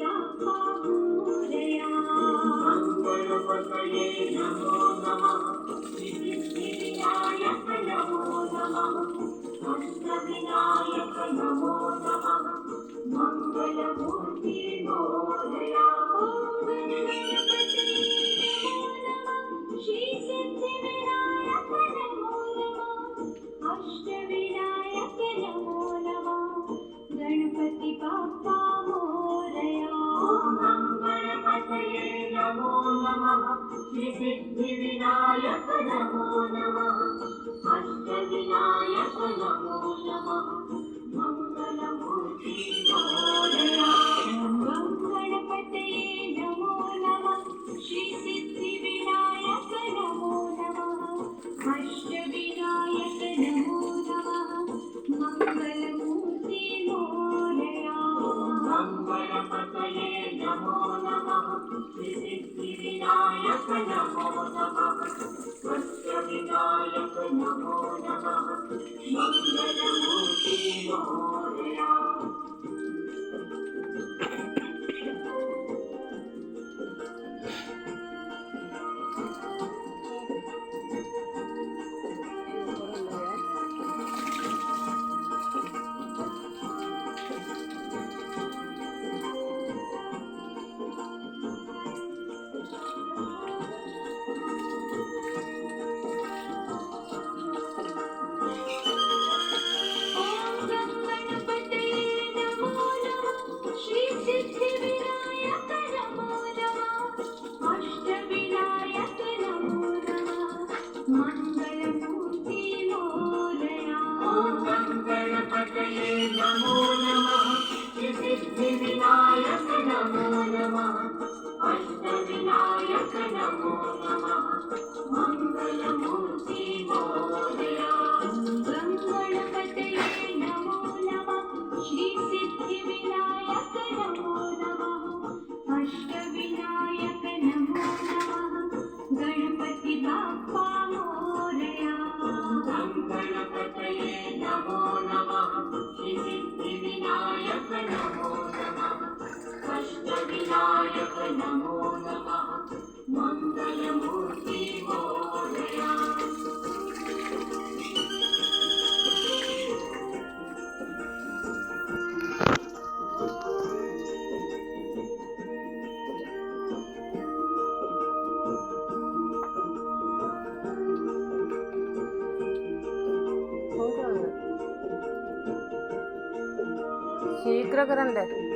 बाप्पा मोरया. गणपतये नमो नमः. सिद्धिविनायक नमो नमः. अष्टविनायक नमो नमः. मंगलमूर्ति मोरया. श्री सिद्धिविनायक नमो नमः. अष्टविनायक नमो नमः. गणपति बाप्पा मोरया. गणपतये नमो नमः. श्री सिद्धिविनायक नमो नमः. अष्टविनायक नमो नमः. मंगलमूर्ति मोरया. गणपतये नमो नमः. श्री सिद्धिविनायक नमो नमः. अष्टविनायक नमो नमः. मंगलमूर्ति मोरया. गणपतये नमो नमः. श्री सिद्धिविनायक नमो नमः. अष्टविनायक नमो नमः. मंगलमूर्ति मोरया. गणपतये नमो नमः. श्री सिद्धिविनायक नमो नमः. अष्टविनायक नमो नमः. मंगलमूर्ति मोरया. गणपतये नमो नमः. श्री सिद्धिविनायक नमो नमः. अष्टविनायक नमो नमः. गणपति बाप्पा मोरया. गणपतये नमो नमः. श्री सिद्धिविनायक नमो नमः. अष्टविनायक नमो नमः. मंगलमूर्ति मोरया. ಶೀಘ್ರ ಕರಂಡೆ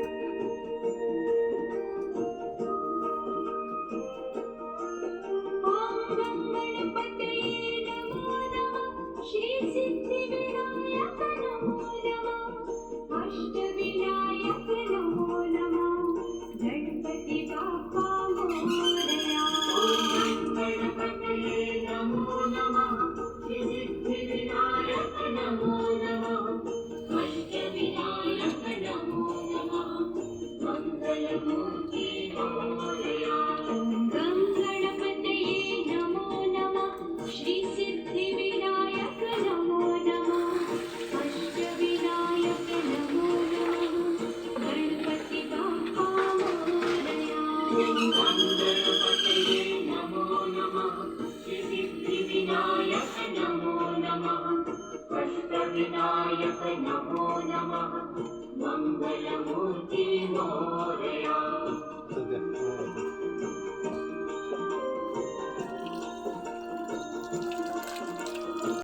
श्री सिद्धिविनायक नमो नमः. अष्टविनायक नमो नमः. गणपति बाप्पा मोरया. गणपतये नमो नमः. श्री सिद्धिविनायक नमो नमः. अष्टविनायक नमो नमः. मंगलमूर्ति मोरया. गणपतये नमो नमः. श्री सिद्धिविनायक नमो नमः. अष्टविनायक नमो नमः. गणपति बाप्पा मोरया. गणपतये नमो नमः. श्री सिद्धिविनायक नमो नमः. अष्टविनायक नमो नमः. मंगलमूर्ति मोरया.